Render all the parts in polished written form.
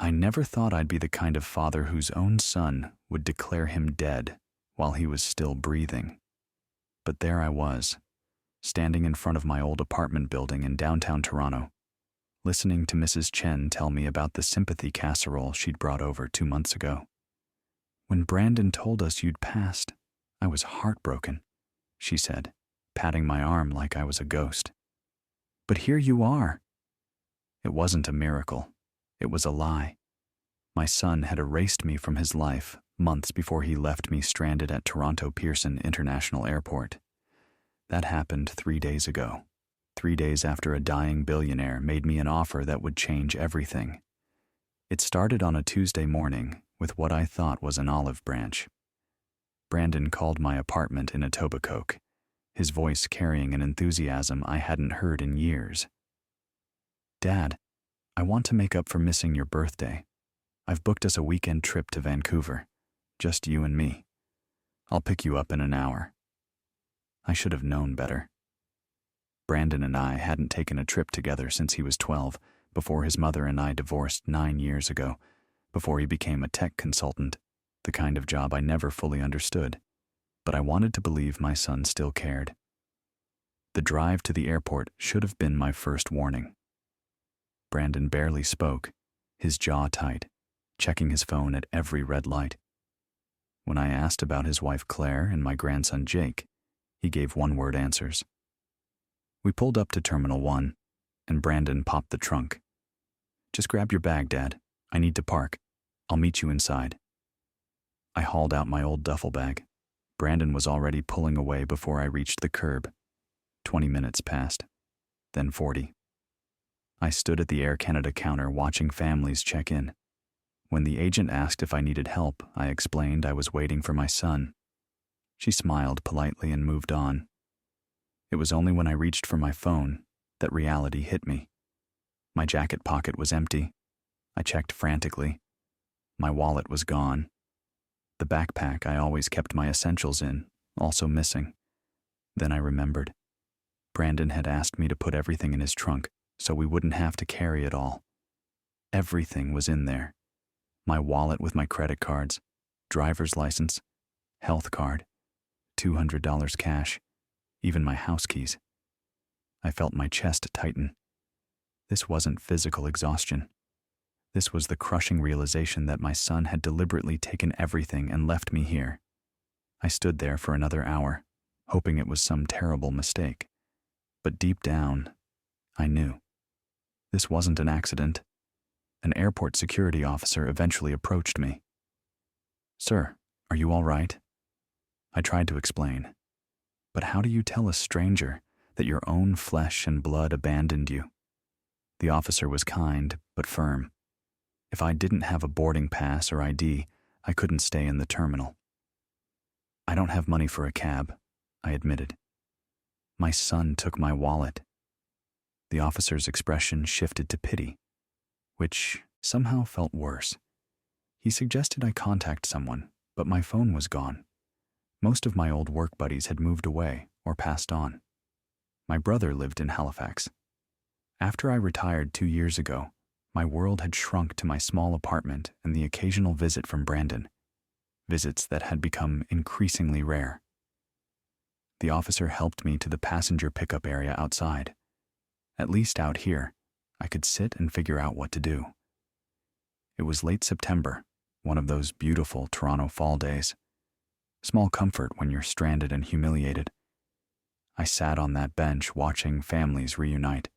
I never thought I'd be the kind of father whose own son would declare him dead while he was still breathing. But there I was, standing in front of my old apartment building in downtown Toronto, listening to Mrs. Chen tell me about the sympathy casserole she'd brought over 2 months ago. "When Brandon told us you'd passed, I was heartbroken," she said, patting my arm like I was a ghost. "But here you are." It wasn't a miracle. It was a lie. My son had erased me from his life months before he left me stranded at Toronto Pearson International Airport. That happened 3 days ago, 3 days after a dying billionaire made me an offer that would change everything. It started on a Tuesday morning with what I thought was an olive branch. Brandon called my apartment in Etobicoke, his voice carrying an enthusiasm I hadn't heard in years. "Dad, I want to make up for missing your birthday. I've booked us a weekend trip to Vancouver, just you and me. I'll pick you up in an hour." I should have known better. Brandon and I hadn't taken a trip together since he was 12, before his mother and I divorced 9 years ago, before he became a tech consultant, the kind of job I never fully understood, but I wanted to believe my son still cared. The drive to the airport should have been my first warning. Brandon barely spoke, his jaw tight, checking his phone at every red light. When I asked about his wife Claire and my grandson Jake, he gave one-word answers. We pulled up to Terminal 1, and Brandon popped the trunk. "Just grab your bag, Dad. I need to park. I'll meet you inside." I hauled out my old duffel bag. Brandon was already pulling away before I reached the curb. 20 minutes passed, then 40. I stood at the Air Canada counter watching families check in. When the agent asked if I needed help, I explained I was waiting for my son. She smiled politely and moved on. It was only when I reached for my phone that reality hit me. My jacket pocket was empty. I checked frantically. My wallet was gone. The backpack I always kept my essentials in, also missing. Then I remembered. Brandon had asked me to put everything in his trunk so we wouldn't have to carry it all. Everything was in there. My wallet with my credit cards, driver's license, health card, $200 cash, even my house keys. I felt my chest tighten. This wasn't physical exhaustion. This was the crushing realization that my son had deliberately taken everything and left me here. I stood there for another hour, hoping it was some terrible mistake. But deep down, I knew. This wasn't an accident. An airport security officer eventually approached me. "Sir, are you all right?" I tried to explain. But how do you tell a stranger that your own flesh and blood abandoned you? The officer was kind, but firm. If I didn't have a boarding pass or ID, I couldn't stay in the terminal. "I don't have money for a cab," I admitted. "My son took my wallet." The officer's expression shifted to pity, which somehow felt worse. He suggested I contact someone, but my phone was gone. Most of my old work buddies had moved away or passed on. My brother lived in Halifax. After I retired 2 years ago, my world had shrunk to my small apartment and the occasional visit from Brandon, visits that had become increasingly rare. The officer helped me to the passenger pickup area outside. At least out here, I could sit and figure out what to do. It was late September, one of those beautiful Toronto fall days. Small comfort when you're stranded and humiliated. I sat on that bench watching families reunite.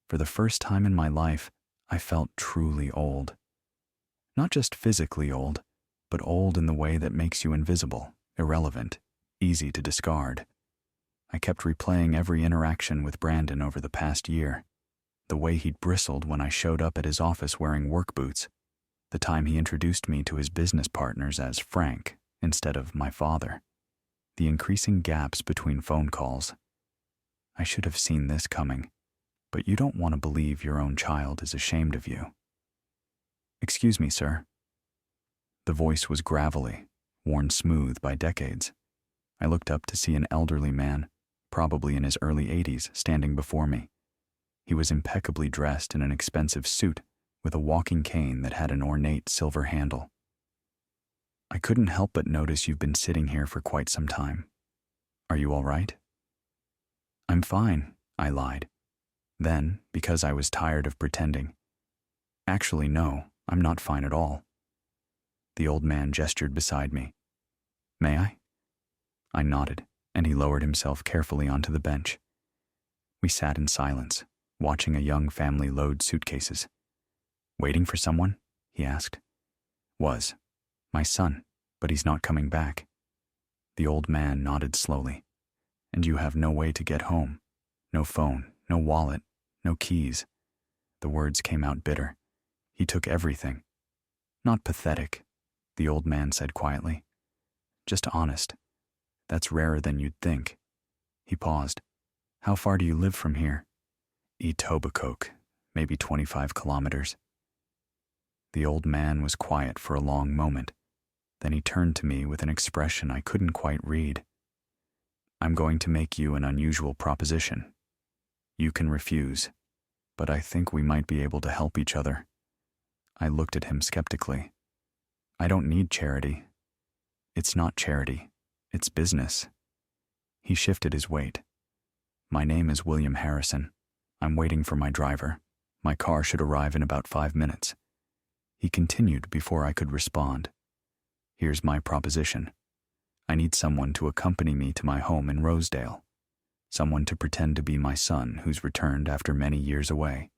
For the first time in my life, I felt truly old. Not just physically old, but old in the way that makes you invisible, irrelevant, easy to discard. I kept replaying every interaction with Brandon over the past year. The way he'd bristled when I showed up at his office wearing work boots. The time he introduced me to his business partners as Frank instead of my father. The increasing gaps between phone calls. I should have seen this coming, but you don't want to believe your own child is ashamed of you. "Excuse me, sir." The voice was gravelly, worn smooth by decades. I looked up to see an elderly man, probably in his early 80s, standing before me. He was impeccably dressed in an expensive suit, with a walking cane that had an ornate silver handle. I couldn't help but notice you've been sitting here for quite some time. Are you all right? I'm fine, I lied. Then, because I was tired of pretending, actually, no, I'm not fine at all. The old man gestured beside me. May I? I nodded, and he lowered himself carefully onto the bench. We sat in silence, watching a young family load suitcases. Waiting for someone? He asked. Was. My son, but he's not coming back. The old man nodded slowly. And you have no way to get home. No phone, no wallet, no keys. The words came out bitter. He took everything. Not pathetic, the old man said quietly. Just honest. That's rarer than you'd think. He paused. How far do you live from here? Etobicoke, maybe 25 kilometers. The old man was quiet for a long moment. Then he turned to me with an expression I couldn't quite read. I'm going to make you an unusual proposition. You can refuse, but I think we might be able to help each other. I looked at him skeptically. I don't need charity. It's not charity. It's business. He shifted his weight. My name is William Harrison. I'm waiting for my driver. My car should arrive in about 5 minutes. He continued before I could respond. Here's my proposition. I need someone to accompany me to my home in Rosedale. Someone to pretend to be my son who's returned after many years away.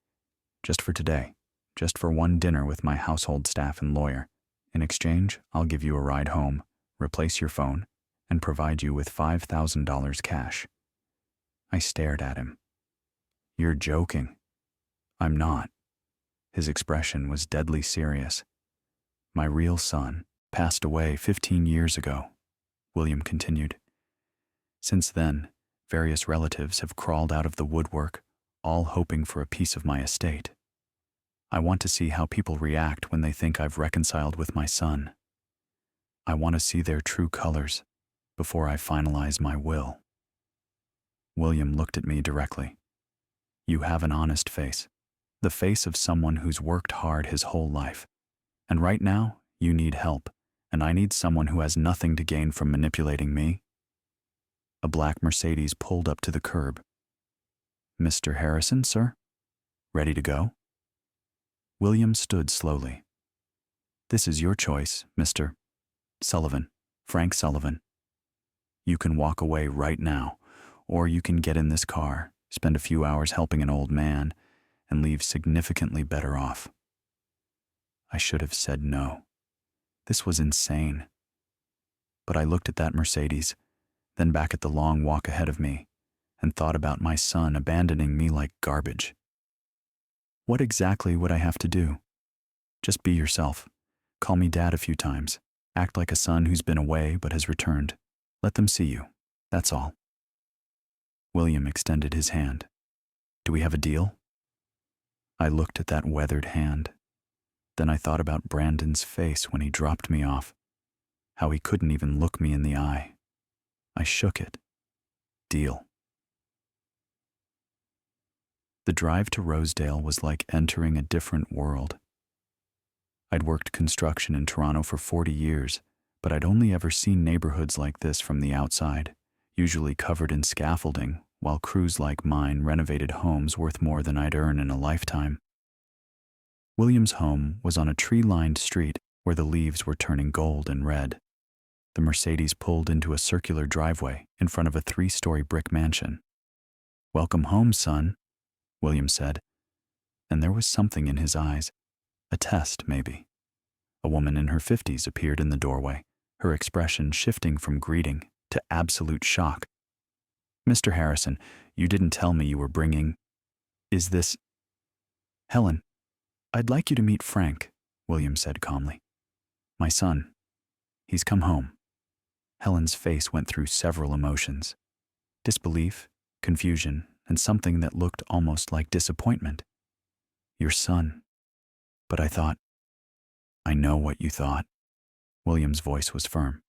Just for today. Just for one dinner with my household staff and lawyer. In exchange, I'll give you a ride home, replace your phone, and provide you with $5,000 cash. I stared at him. You're joking. I'm not. His expression was deadly serious. My real son passed away 15 years ago, William continued. Since then, various relatives have crawled out of the woodwork, all hoping for a piece of my estate. I want to see how people react when they think I've reconciled with my son. I want to see their true colors before I finalize my will. William looked at me directly. You have an honest face, the face of someone who's worked hard his whole life. And right now, you need help, and I need someone who has nothing to gain from manipulating me. A black Mercedes pulled up to the curb. Mr. Harrison, sir? Ready to go? William stood slowly. This is your choice, Mr. Sullivan, Frank Sullivan. You can walk away right now, or you can get in this car, spend a few hours helping an old man, and leave significantly better off. I should have said no. This was insane. But I looked at that Mercedes, then back at the long walk ahead of me, and thought about my son abandoning me like garbage. What exactly would I have to do? Just be yourself. Call me Dad a few times. Act like a son who's been away but has returned. Let them see you. That's all. William extended his hand. Do we have a deal? I looked at that weathered hand. Then I thought about Brandon's face when he dropped me off, how he couldn't even look me in the eye. I shook it. Deal. The drive to Rosedale was like entering a different world. I'd worked construction in Toronto for 40 years, but I'd only ever seen neighborhoods like this from the outside, usually covered in scaffolding, while crews like mine renovated homes worth more than I'd earn in a lifetime. William's home was on a tree-lined street where the leaves were turning gold and red. The Mercedes pulled into a circular driveway in front of a 3-story brick mansion. Welcome home, son, William said, and there was something in his eyes. A test, maybe. A woman in her 50s appeared in the doorway, her expression shifting from greeting to absolute shock. Mr. Harrison, you didn't tell me you were bringing... Is this... Helen, I'd like you to meet Frank, William said calmly. My son. He's come home. Helen's face went through several emotions. Disbelief, confusion, and something that looked almost like disappointment. Your son. But I thought... I know what you thought. William's voice was firm.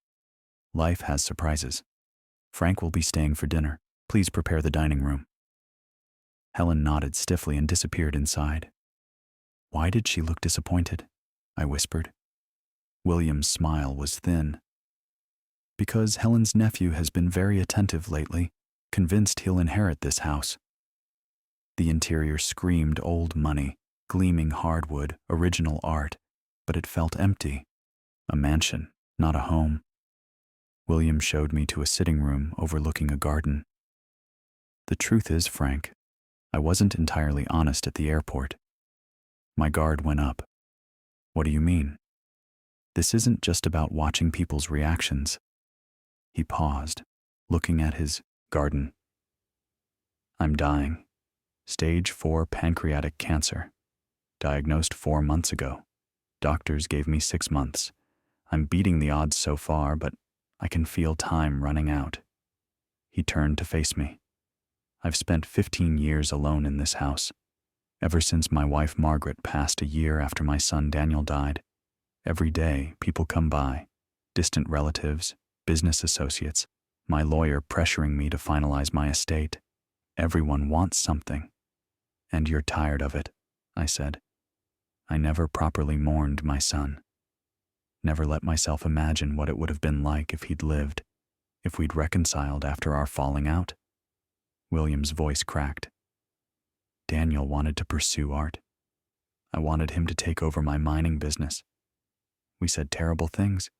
Life has surprises. Frank will be staying for dinner. Please prepare the dining room. Helen nodded stiffly and disappeared inside. Why did she look disappointed? I whispered. William's smile was thin. Because Helen's nephew has been very attentive lately, convinced he'll inherit this house. The interior screamed old money, gleaming hardwood, original art, but it felt empty. A mansion, not a home. William showed me to a sitting room overlooking a garden. The truth is, Frank, I wasn't entirely honest at the airport. My guard went up. What do you mean? This isn't just about watching people's reactions. He paused, looking at his garden. I'm dying. Stage 4 pancreatic cancer. Diagnosed 4 months ago. Doctors gave me 6 months. I'm beating the odds so far, but I can feel time running out. He turned to face me. I've spent 15 years alone in this house. Ever since my wife Margaret passed a year after my son Daniel died. Every day, people come by. Distant relatives, business associates, my lawyer pressuring me to finalize my estate. Everyone wants something. And you're tired of it, I said. I never properly mourned my son. Never let myself imagine what it would have been like if he'd lived, if we'd reconciled after our falling out. William's voice cracked. Daniel wanted to pursue art. I wanted him to take over my mining business. We said terrible things.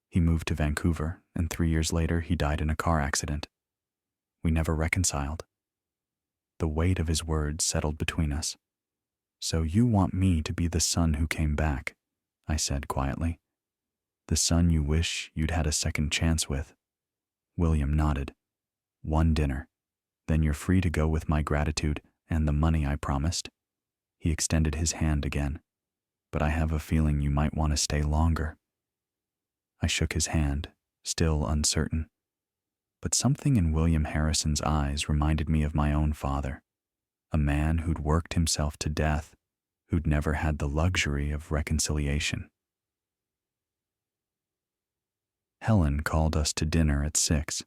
He moved to Vancouver, and 3 years later he died in a car accident. We never reconciled. The weight of his words settled between us. So you want me to be the son who came back, I said quietly. The son you wish you'd had a second chance with. William nodded. 1 dinner. Then you're free to go with my gratitude and the money I promised. He extended his hand again. But I have a feeling you might want to stay longer. I shook his hand, still uncertain. But something in William Harrison's eyes reminded me of my own father, a man who'd worked himself to death, who'd never had the luxury of reconciliation. Helen called us to dinner at 6.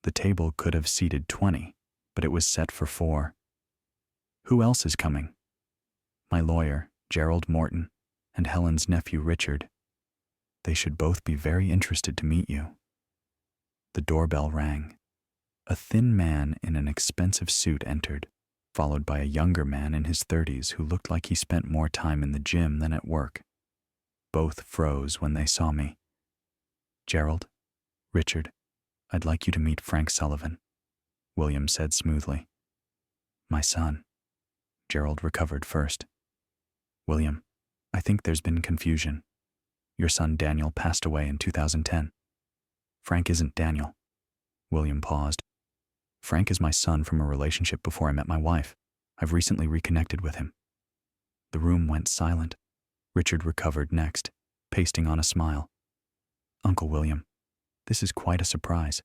The table could have seated 20, but it was set for 4. Who else is coming? My lawyer, Gerald Morton, and Helen's nephew Richard. They should both be very interested to meet you. The doorbell rang. A thin man in an expensive suit entered, followed by a younger man in his 30s who looked like he spent more time in the gym than at work. Both froze when they saw me. Gerald, Richard, I'd like you to meet Frank Sullivan, William said smoothly. My son. Gerald recovered first. William, I think there's been confusion. Your son Daniel passed away in 2010. Frank isn't Daniel. William paused. Frank is my son from a relationship before I met my wife. I've recently reconnected with him. The room went silent. Richard recovered next, pasting on a smile. Uncle William, this is quite a surprise.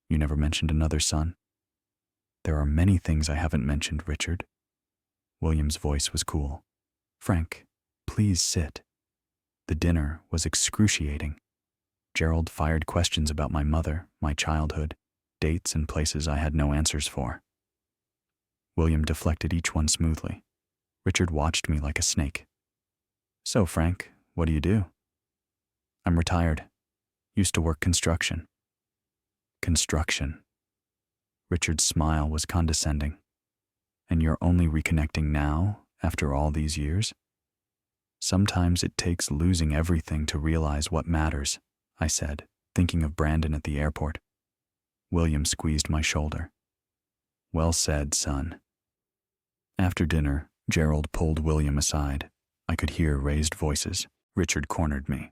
You never mentioned another son. There are many things I haven't mentioned, Richard. William's voice was cool. Frank, please sit. The dinner was excruciating. Gerald fired questions about my mother, my childhood, dates and places I had no answers for. William deflected each one smoothly. Richard watched me like a snake. So, Frank, what do you do? I'm retired. Used to work construction. Construction. Richard's smile was condescending. And you're only reconnecting now, after all these years? Sometimes it takes losing everything to realize what matters, I said, thinking of Brandon at the airport. William squeezed my shoulder. Well said, son. After dinner, Gerald pulled William aside. I could hear raised voices. Richard cornered me.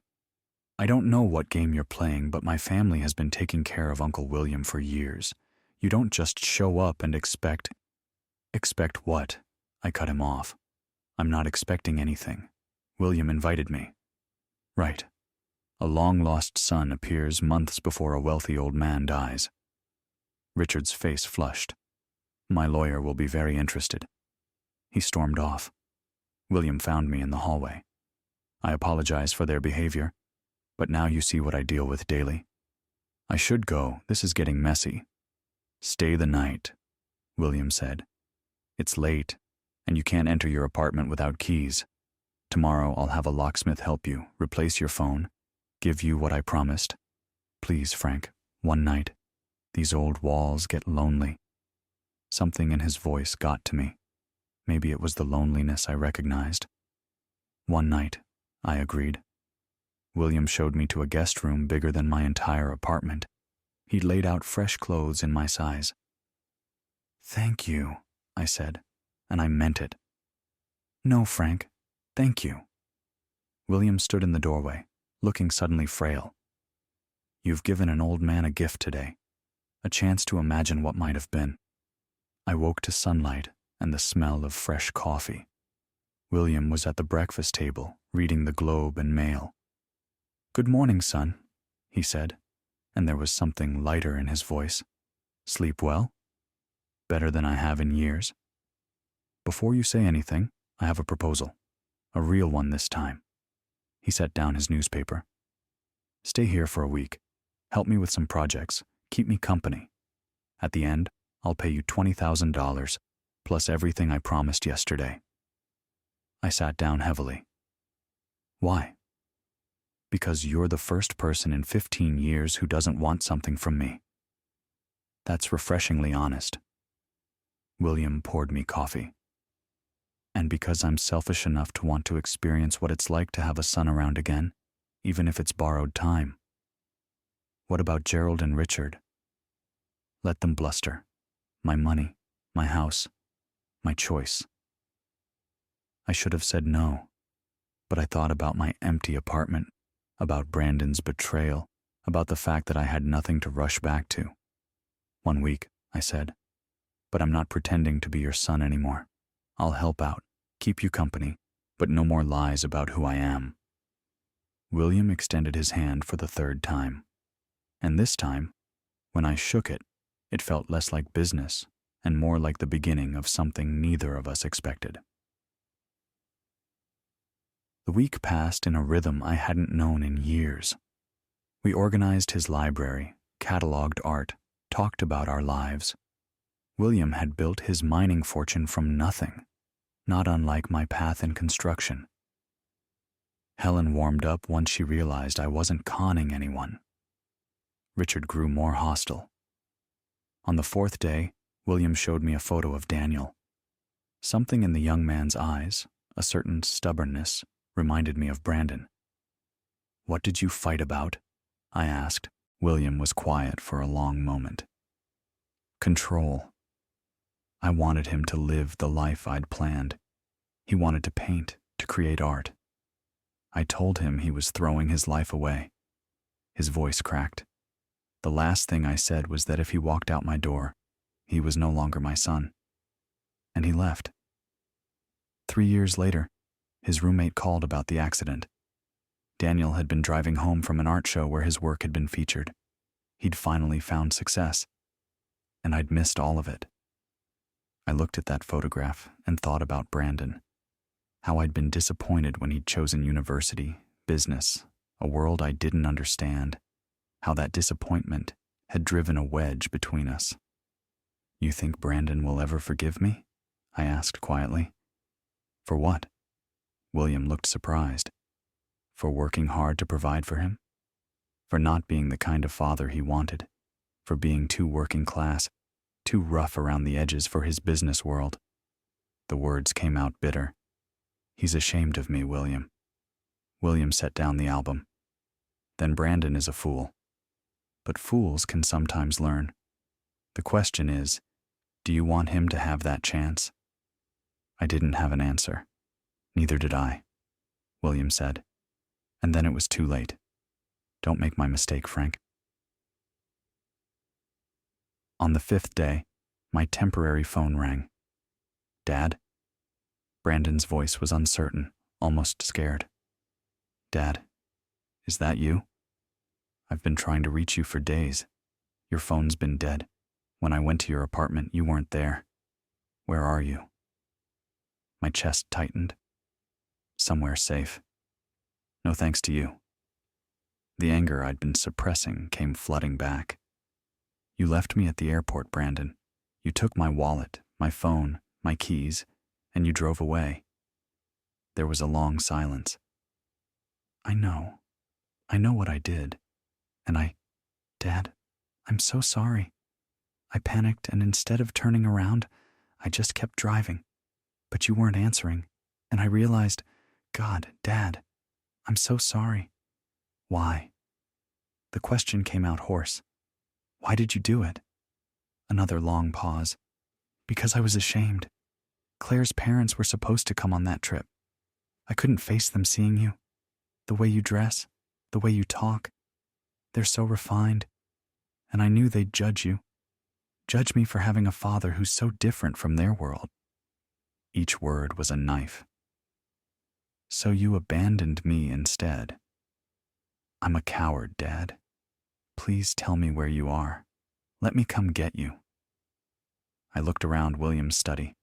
I don't know what game you're playing, but my family has been taking care of Uncle William for years. You don't just show up and expect... Expect what? I cut him off. I'm not expecting anything. William invited me. Right. A long-lost son appears months before a wealthy old man dies. Richard's face flushed. My lawyer will be very interested. He stormed off. William found me in the hallway. I apologize for their behavior, but now you see what I deal with daily. I should go. This is getting messy. Stay the night, William said. It's late, and you can't enter your apartment without keys. Tomorrow I'll have a locksmith help you, replace your phone, give you what I promised. Please, Frank, one night. These old walls get lonely. Something in his voice got to me. Maybe it was the loneliness I recognized. One night, I agreed. William showed me to a guest room bigger than my entire apartment. He'd laid out fresh clothes in my size. Thank you, I said, and I meant it. No, Frank, thank you. William stood in the doorway, looking suddenly frail. You've given an old man a gift today, a chance to imagine what might have been. I woke to sunlight and the smell of fresh coffee. William was at the breakfast table, reading the Globe and Mail. Good morning, son, he said, and there was something lighter in his voice. Sleep well? Better than I have in years. Before you say anything, I have a proposal. A real one this time. He set down his newspaper. Stay here for a week. Help me with some projects. Keep me company. At the end, I'll pay you $20,000, plus everything I promised yesterday. I sat down heavily. Why? Because you're the first person in 15 years who doesn't want something from me. That's refreshingly honest. William poured me coffee. And because I'm selfish enough to want to experience what it's like to have a son around again, even if it's borrowed time. What about Gerald and Richard? Let them bluster. My money, my house, my choice. I should have said no, but I thought about my empty apartment, about Brandon's betrayal, about the fact that I had nothing to rush back to. 1 week, I said, but I'm not pretending to be your son anymore. I'll help out, keep you company, but no more lies about who I am. William extended his hand for the third time, and this time, when I shook it, it felt less like business and more like the beginning of something neither of us expected. The week passed in a rhythm I hadn't known in years. We organized his library, cataloged art, talked about our lives. William had built his mining fortune from nothing, not unlike my path in construction. Helen warmed up once she realized I wasn't conning anyone. Richard grew more hostile. On the 4th day, William showed me a photo of Daniel. Something in the young man's eyes, a certain stubbornness, reminded me of Brandon. What did you fight about? I asked. William was quiet for a long moment. Control. I wanted him to live the life I'd planned. He wanted to paint, to create art. I told him he was throwing his life away. His voice cracked. The last thing I said was that if he walked out my door, he was no longer my son. And he left. 3 years later, his roommate called about the accident. Daniel had been driving home from an art show where his work had been featured. He'd finally found success, and I'd missed all of it. I looked at that photograph and thought about Brandon, how I'd been disappointed when he'd chosen university, business, a world I didn't understand, how that disappointment had driven a wedge between us. You think Brandon will ever forgive me? I asked quietly. For what? William looked surprised. For working hard to provide for him? For not being the kind of father he wanted? For being too working class, too rough around the edges for his business world? The words came out bitter. He's ashamed of me, William. William set down the album. Then Brandon is a fool. But fools can sometimes learn. The question is, do you want him to have that chance? I didn't have an answer. Neither did I, William said. And then it was too late. Don't make my mistake, Frank. On the 5th day, my temporary phone rang. Dad? Brandon's voice was uncertain, almost scared. Dad, is that you? I've been trying to reach you for days. Your phone's been dead. When I went to your apartment, you weren't there. Where are you? My chest tightened. Somewhere safe. No thanks to you. The anger I'd been suppressing came flooding back. You left me at the airport, Brandon. You took my wallet, my phone, my keys, and you drove away. There was a long silence. I know what I did. And Dad, I'm so sorry. I panicked, and instead of turning around, I just kept driving. But you weren't answering, and I realized, God, Dad, I'm so sorry. Why? The question came out hoarse. Why did you do it? Another long pause. Because I was ashamed. Claire's parents were supposed to come on that trip. I couldn't face them seeing you. The way you dress, the way you talk. They're so refined. And I knew they'd judge you. Judge me for having a father who's so different from their world. Each word was a knife. So you abandoned me instead. I'm a coward, Dad. Please tell me where you are. Let me come get you. I looked around William's study.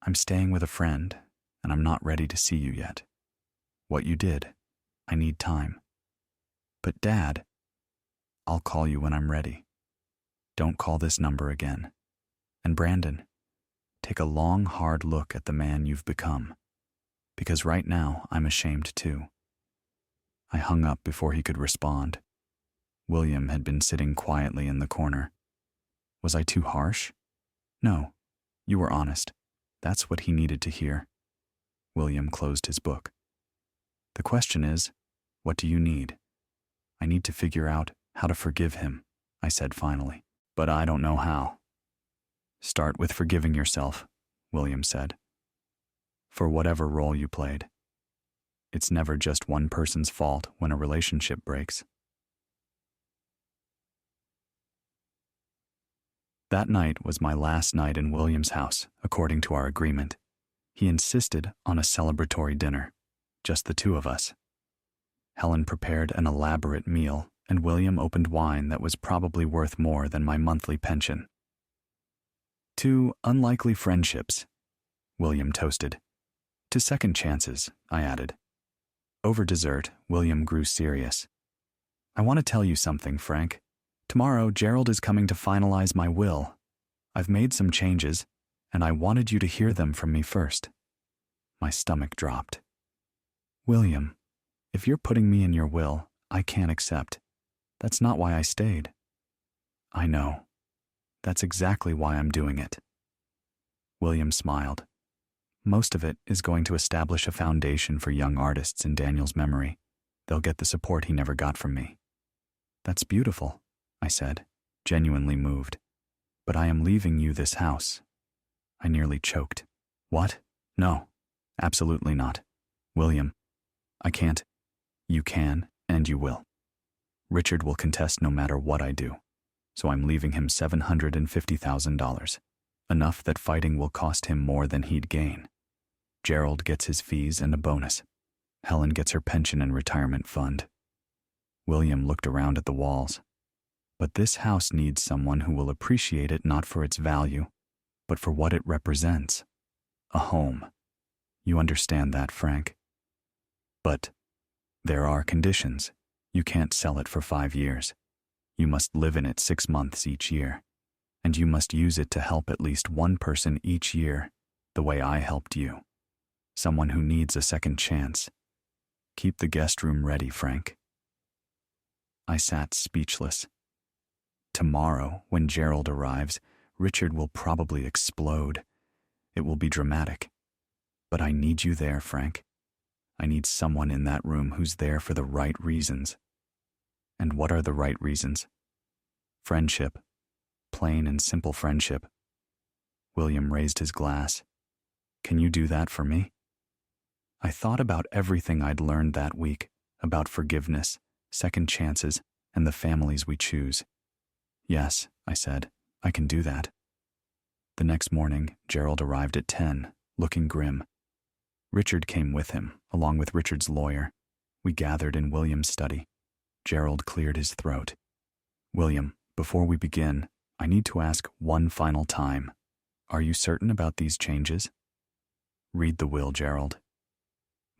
I'm staying with a friend, and I'm not ready to see you yet. What you did, I need time. But Dad, I'll call you when I'm ready. Don't call this number again. And Brandon, take a long, hard look at the man you've become. Because right now, I'm ashamed too. I hung up before he could respond. William had been sitting quietly in the corner. Was I too harsh? No, you were honest. That's what he needed to hear. William closed his book. The question is, what do you need? I need to figure out how to forgive him, I said finally. But I don't know how. Start with forgiving yourself, William said. For whatever role you played. It's never just one person's fault when a relationship breaks. That night was my last night in William's house, according to our agreement. He insisted on a celebratory dinner, just the two of us. Helen prepared an elaborate meal, and William opened wine that was probably worth more than my monthly pension. To unlikely friendships, William toasted. To second chances, I added. Over dessert, William grew serious. I want to tell you something, Frank. Tomorrow, Gerald is coming to finalize my will. I've made some changes, and I wanted you to hear them from me first. My stomach dropped. William, if you're putting me in your will, I can't accept. That's not why I stayed. I know. That's exactly why I'm doing it. William smiled. Most of it is going to establish a foundation for young artists in Daniel's memory. They'll get the support he never got from me. That's beautiful, I said, genuinely moved. But I am leaving you this house. I nearly choked. What? No, absolutely not. William, I can't. You can, and you will. Richard will contest no matter what I do, so I'm leaving him $750,000, enough that fighting will cost him more than he'd gain. Gerald gets his fees and a bonus. Helen gets her pension and retirement fund. William looked around at the walls. But this house needs someone who will appreciate it not for its value, but for what it represents. A home. You understand that, Frank? But there are conditions. You can't sell it for 5 years. You must live in it 6 months each year. And you must use it to help at least one person each year, the way I helped you. Someone who needs a second chance. Keep the guest room ready, Frank. I sat speechless. Tomorrow, when Gerald arrives, Richard will probably explode. It will be dramatic. But I need you there, Frank. I need someone in that room who's there for the right reasons. And what are the right reasons? Friendship. Plain and simple friendship. William raised his glass. Can you do that for me? I thought about everything I'd learned that week, about forgiveness, second chances, and the families we choose. Yes, I said, I can do that. The next morning, Gerald arrived at 10, looking grim. Richard came with him, along with Richard's lawyer. We gathered in William's study. Gerald cleared his throat. William, before we begin, I need to ask one final time. Are you certain about these changes? Read the will, Gerald.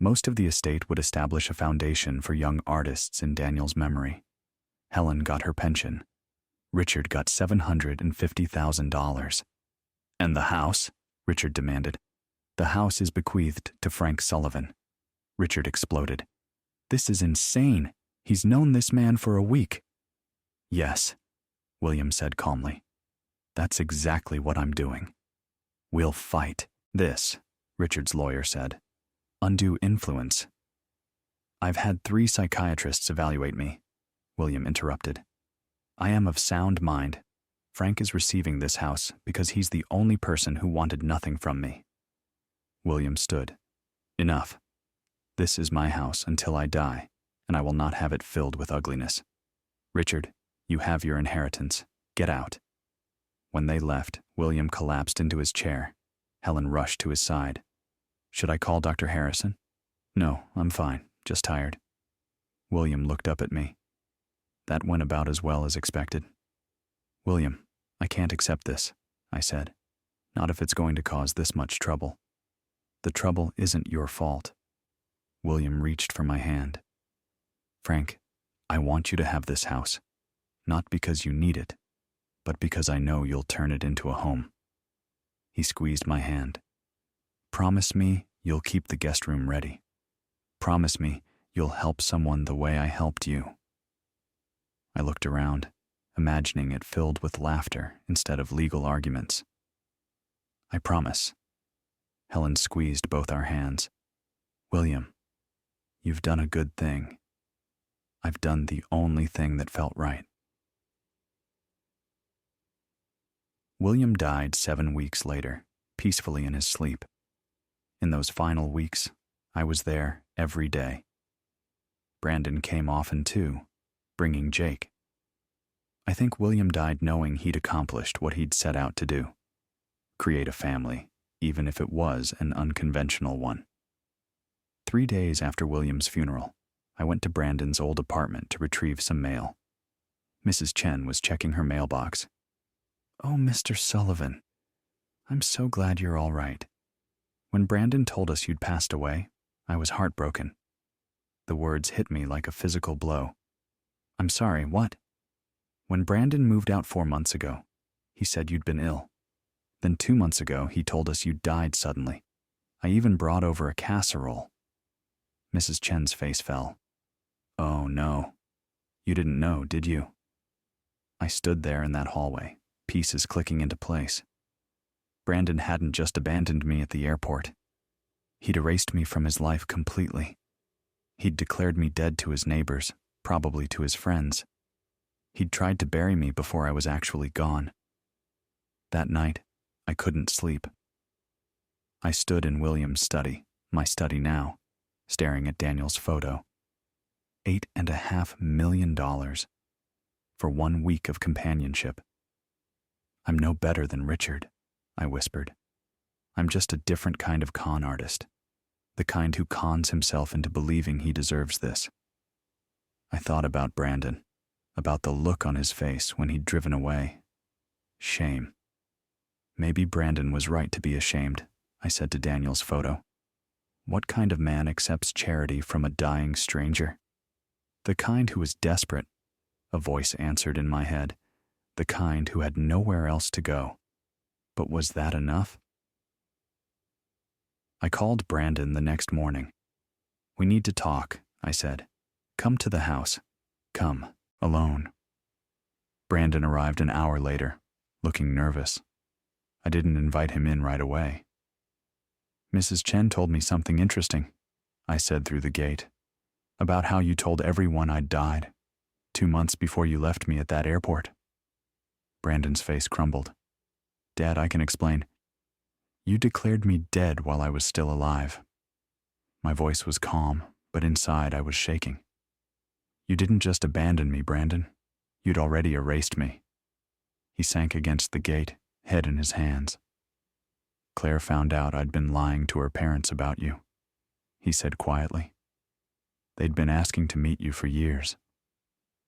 Most of the estate would establish a foundation for young artists in Daniel's memory. Helen got her pension. Richard got $750,000. And the house? Richard demanded. The house is bequeathed to Frank Sullivan. Richard exploded. This is insane. He's known this man for a week. Yes, William said calmly. That's exactly what I'm doing. We'll fight this, Richard's lawyer said. Undue influence. I've had 3 psychiatrists evaluate me, William interrupted. I am of sound mind. Frank is receiving this house because he's the only person who wanted nothing from me. William stood. Enough. This is my house until I die, and I will not have it filled with ugliness. Richard, you have your inheritance. Get out. When they left, William collapsed into his chair. Helen rushed to his side. Should I call Dr. Harrison? No, I'm fine, just tired. William looked up at me. That went about as well as expected. William, I can't accept this, I said. Not if it's going to cause this much trouble. The trouble isn't your fault. William reached for my hand. Frank, I want you to have this house, not because you need it, but because I know you'll turn it into a home. He squeezed my hand. Promise me you'll keep the guest room ready. Promise me you'll help someone the way I helped you. I looked around, imagining it filled with laughter instead of legal arguments. I promise. Helen squeezed both our hands. William, you've done a good thing. I've done the only thing that felt right. William died 7 weeks later, peacefully in his sleep. In those final weeks, I was there every day. Brandon came often too, bringing Jake. I think William died knowing he'd accomplished what he'd set out to do. Create a family, even if it was an unconventional one. 3 days after William's funeral, I went to Brandon's old apartment to retrieve some mail. Mrs. Chen was checking her mailbox. Oh, Mr. Sullivan, I'm so glad you're all right. When Brandon told us you'd passed away, I was heartbroken. The words hit me like a physical blow. I'm sorry, what? When Brandon moved out 4 months ago, he said you'd been ill. Then 2 months ago, he told us you'd died suddenly. I even brought over a casserole. Mrs. Chen's face fell. Oh, no. You didn't know, did you? I stood there in that hallway, pieces clicking into place. Brandon hadn't just abandoned me at the airport. He'd erased me from his life completely. He'd declared me dead to his neighbors, probably to his friends. He'd tried to bury me before I was actually gone. That night, I couldn't sleep. I stood in William's study, my study now, staring at Daniel's photo. $8.5 million for 1 week of companionship. I'm no better than Richard, I whispered. I'm just a different kind of con artist, the kind who cons himself into believing he deserves this. I thought about Brandon, about the look on his face when he'd driven away. Shame. Maybe Brandon was right to be ashamed, I said to Daniel's photo. What kind of man accepts charity from a dying stranger? The kind who is desperate, a voice answered in my head. The kind who had nowhere else to go. But was that enough? I called Brandon the next morning. We need to talk, I said. Come to the house. Come, alone. Brandon arrived an hour later, looking nervous. I didn't invite him in right away. Mrs. Chen told me something interesting, I said through the gate, about how you told everyone I'd died, 2 months before you left me at that airport. Brandon's face crumbled. Dad, I can explain. You declared me dead while I was still alive. My voice was calm, but inside I was shaking. You didn't just abandon me, Brandon. You'd already erased me. He sank against the gate, head in his hands. Claire found out I'd been lying to her parents about you, he said quietly. They'd been asking to meet you for years.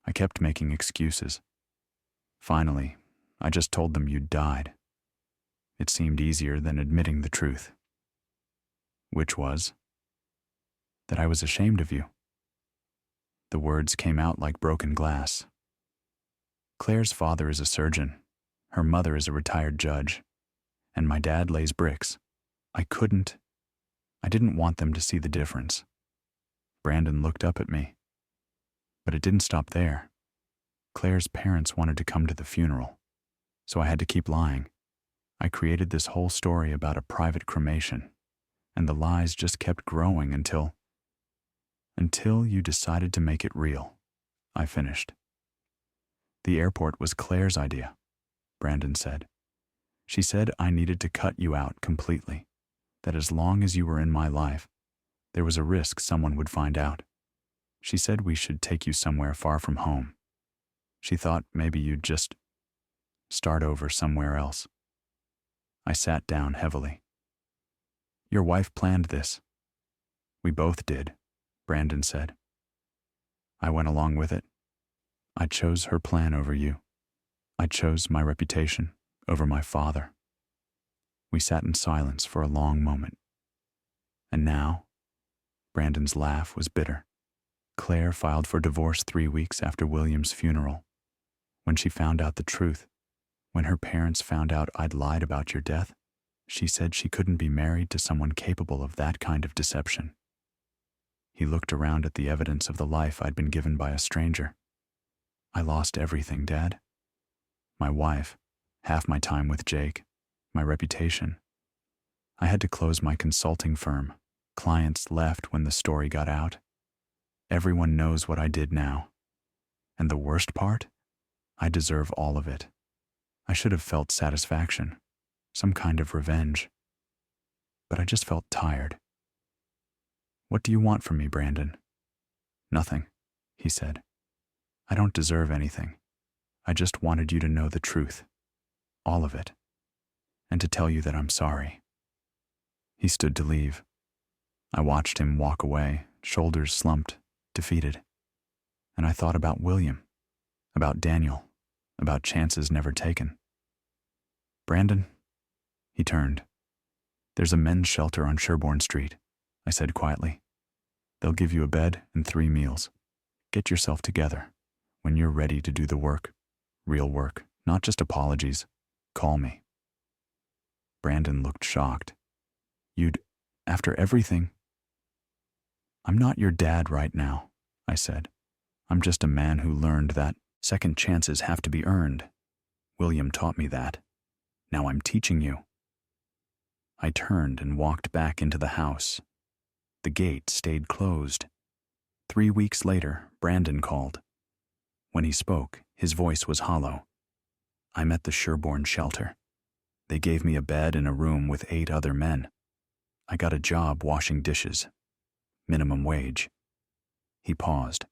I kept making excuses. Finally, I just told them you'd died. It seemed easier than admitting the truth. Which was? That I was ashamed of you. The words came out like broken glass. Claire's father is a surgeon. Her mother is a retired judge. And my dad lays bricks. I couldn't I didn't want them to see the difference. Brandon looked up at me. But it didn't stop there. Claire's parents wanted to come to the funeral, so I had to keep lying. I created this whole story about a private cremation, and the lies just kept growing until you decided to make it real, I finished. The airport was Claire's idea, Brandon said. She said I needed to cut you out completely, that as long as you were in my life, there was a risk someone would find out. She said we should take you somewhere far from home. She thought maybe you'd just start over somewhere else. I sat down heavily. Your wife planned this. We both did, Brandon said. I went along with it. I chose her plan over you. I chose my reputation over my father. We sat in silence for a long moment. And now, Brandon's laugh was bitter. Claire filed for divorce 3 weeks after William's funeral. When she found out the truth, when her parents found out I'd lied about your death, she said she couldn't be married to someone capable of that kind of deception. He looked around at the evidence of the life I'd been given by a stranger. I lost everything, Dad. My wife, half my time with Jake, my reputation. I had to close my consulting firm. Clients left when the story got out. Everyone knows what I did now. And the worst part? I deserve all of it. I should have felt satisfaction, some kind of revenge. But I just felt tired. What do you want from me, Brandon? Nothing, he said. I don't deserve anything. I just wanted you to know the truth. All of it. And to tell you that I'm sorry. He stood to leave. I watched him walk away, shoulders slumped, defeated. And I thought about William, about Daniel, about chances never taken. Brandon, he turned. There's a men's shelter on Sherbourne Street, I said quietly. They'll give you a bed and 3 meals. Get yourself together. When you're ready to do the work, real work, not just apologies, call me. Brandon looked shocked. After everything? I'm not your dad right now, I said. I'm just a man who learned that second chances have to be earned. William taught me that. Now I'm teaching you. I turned and walked back into the house. The gate stayed closed. 3 weeks later, Brandon called. When he spoke, his voice was hollow. I'm at the Sherbourne shelter. They gave me a bed in a room with 8 other men. I got a job washing dishes. Minimum wage. He paused.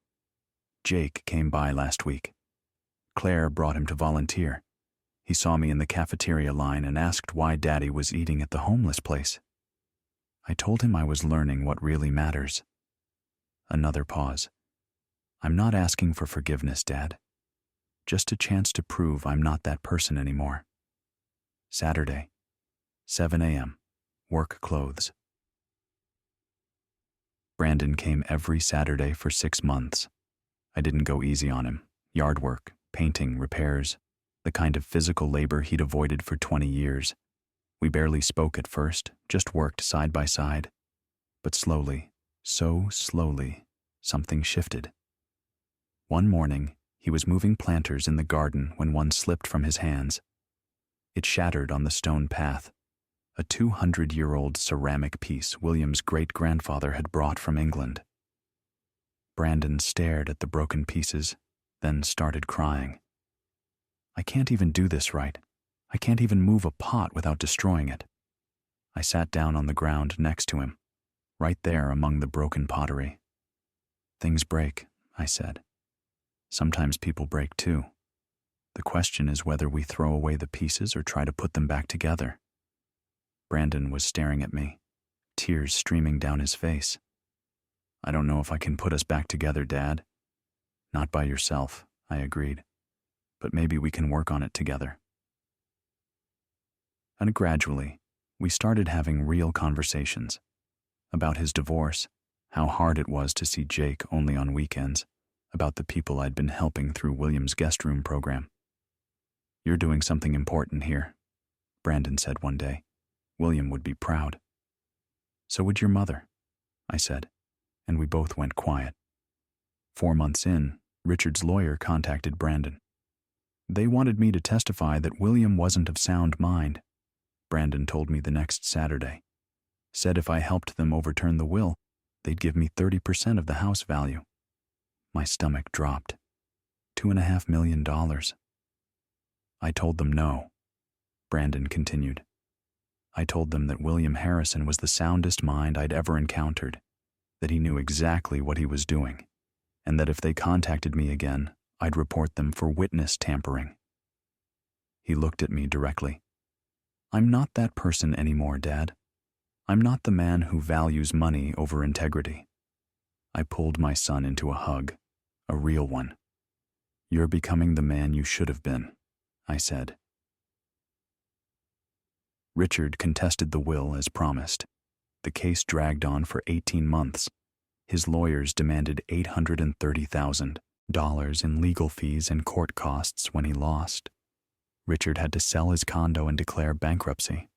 Jake came by last week. Claire brought him to volunteer. He saw me in the cafeteria line and asked why Daddy was eating at the homeless place. I told him I was learning what really matters. Another pause. I'm not asking for forgiveness, Dad. Just a chance to prove I'm not that person anymore. Saturday, 7 a.m., work clothes. Brandon came every Saturday for 6 months. I didn't go easy on him. Yard work, painting, repairs, the kind of physical labor he'd avoided for 20 years. We barely spoke at first, just worked side by side. But slowly, so slowly, something shifted. One morning, he was moving planters in the garden when one slipped from his hands. It shattered on the stone path, a 200-year-old ceramic piece William's great-grandfather had brought from England. Brandon stared at the broken pieces, then started crying. I can't even do this right. I can't even move a pot without destroying it. I sat down on the ground next to him, right there among the broken pottery. Things break, I said. Sometimes people break too. The question is whether we throw away the pieces or try to put them back together. Brandon was staring at me, tears streaming down his face. I don't know if I can put us back together, Dad. Not by yourself, I agreed. But maybe we can work on it together. And gradually, we started having real conversations about his divorce, how hard it was to see Jake only on weekends, about the people I'd been helping through William's guest room program. You're doing something important here, Brandon said one day. William would be proud. So would your mother, I said, and we both went quiet. 4 months in, Richard's lawyer contacted Brandon. They wanted me to testify that William wasn't of sound mind. Brandon told me the next Saturday. Said if I helped them overturn the will, they'd give me 30% of the house value. My stomach dropped. $2.5 million. I told them no. Brandon continued. I told them that William Harrison was the soundest mind I'd ever encountered, that he knew exactly what he was doing, and that if they contacted me again, I'd report them for witness tampering. He looked at me directly. I'm not that person anymore, Dad. I'm not the man who values money over integrity. I pulled my son into a hug, a real one. You're becoming the man you should have been, I said. Richard contested the will as promised. The case dragged on for 18 months. His lawyers demanded $830,000 in legal fees and court costs when he lost. Richard had to sell his condo and declare bankruptcy.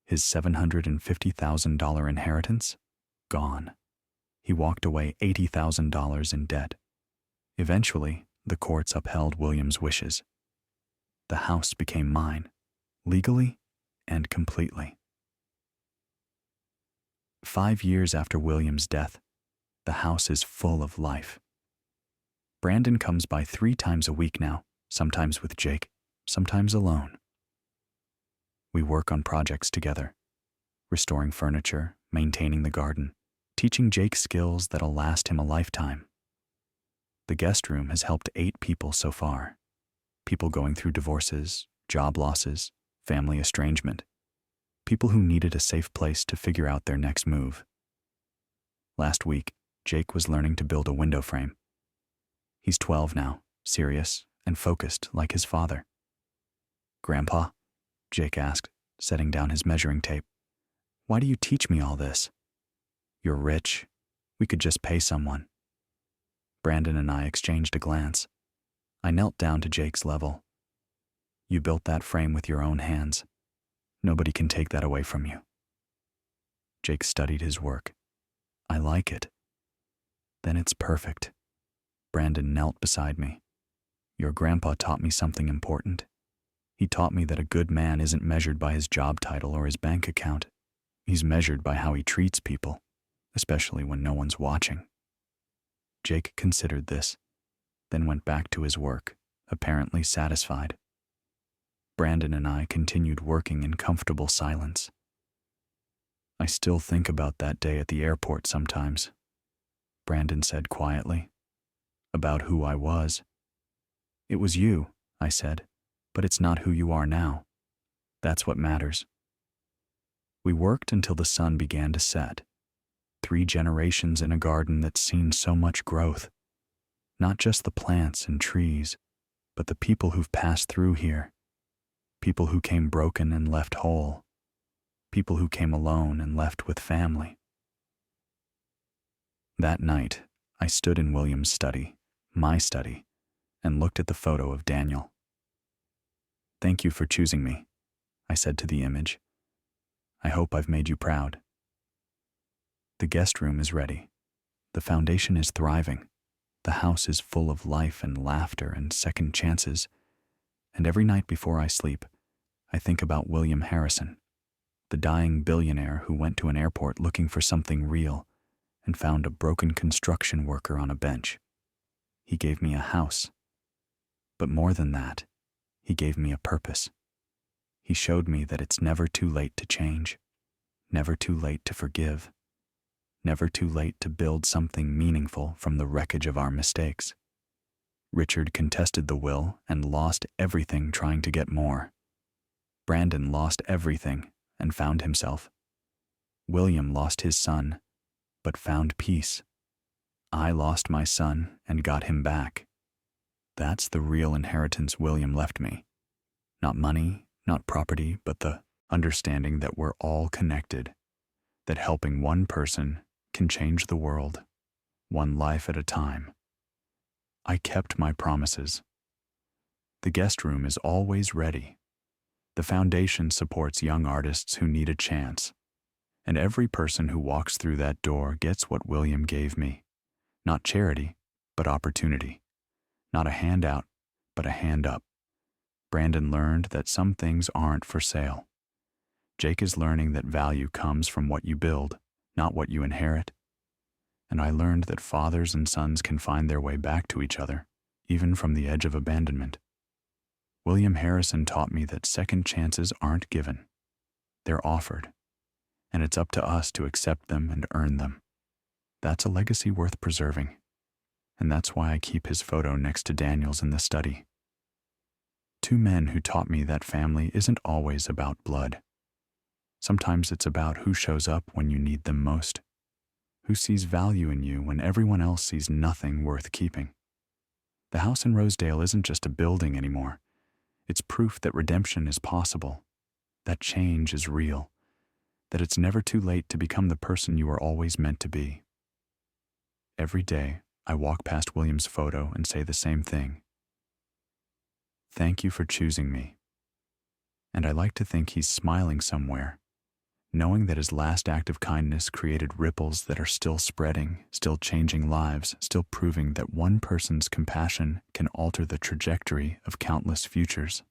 His $750,000 inheritance? Gone. He walked away $80,000 in debt. Eventually, the courts upheld William's wishes. The house became mine, legally and completely. 5 years after William's death, the house is full of life. Brandon comes by 3 times a week now, sometimes with Jake, sometimes alone. We work on projects together, restoring furniture, maintaining the garden, teaching Jake skills that'll last him a lifetime. The guest room has helped 8 people so far. People going through divorces, job losses, family estrangement. People who needed a safe place to figure out their next move. Last week, Jake was learning to build a window frame. He's 12 now, serious and focused like his father. Grandpa, Jake asked, setting down his measuring tape, why do you teach me all this? You're rich. We could just pay someone. Brandon and I exchanged a glance. I knelt down to Jake's level. You built that frame with your own hands. Nobody can take that away from you. Jake studied his work. I like it. Then it's perfect. Brandon knelt beside me. Your grandpa taught me something important. He taught me that a good man isn't measured by his job title or his bank account. He's measured by how he treats people, especially when no one's watching. Jake considered this, then went back to his work, apparently satisfied. Brandon and I continued working in comfortable silence. I still think about that day at the airport sometimes, Brandon said quietly, about who I was. It was you, I said, but it's not who you are now. That's what matters. We worked until the sun began to set. 3 generations in a garden that's seen so much growth. Not just the plants and trees, but the people who've passed through here. People who came broken and left whole. People who came alone and left with family. That night, I stood in William's study, my study, and looked at the photo of Daniel. Thank you for choosing me, I said to the image. I hope I've made you proud. The guest room is ready. The foundation is thriving. The house is full of life and laughter and second chances. And every night before I sleep, I think about William Harrison, the dying billionaire who went to an airport looking for something real and found a broken construction worker on a bench. He gave me a house. But more than that, he gave me a purpose. He showed me that it's never too late to change, never too late to forgive, never too late to build something meaningful from the wreckage of our mistakes. Richard contested the will and lost everything trying to get more. Brandon lost everything and found himself. William lost his son, but found peace. I lost my son and got him back. That's the real inheritance William left me. Not money, not property, but the understanding that we're all connected, that helping one person can change the world, one life at a time. I kept my promises. The guest room is always ready. The foundation supports young artists who need a chance. And every person who walks through that door gets what William gave me. Not charity, but opportunity. Not a handout, but a hand up. Brandon learned that some things aren't for sale. Jake is learning that value comes from what you build, not what you inherit. And I learned that fathers and sons can find their way back to each other, even from the edge of abandonment. William Harrison taught me that second chances aren't given. They're offered, and it's up to us to accept them and earn them. That's a legacy worth preserving, and that's why I keep his photo next to Daniel's in the study. Two men who taught me that family isn't always about blood. Sometimes it's about who shows up when you need them most, who sees value in you when everyone else sees nothing worth keeping. The house in Rosedale isn't just a building anymore. It's proof that redemption is possible, that change is real, that it's never too late to become the person you were always meant to be. Every day, I walk past William's photo and say the same thing. Thank you for choosing me. And I like to think he's smiling somewhere, knowing that his last act of kindness created ripples that are still spreading, still changing lives, still proving that one person's compassion can alter the trajectory of countless futures.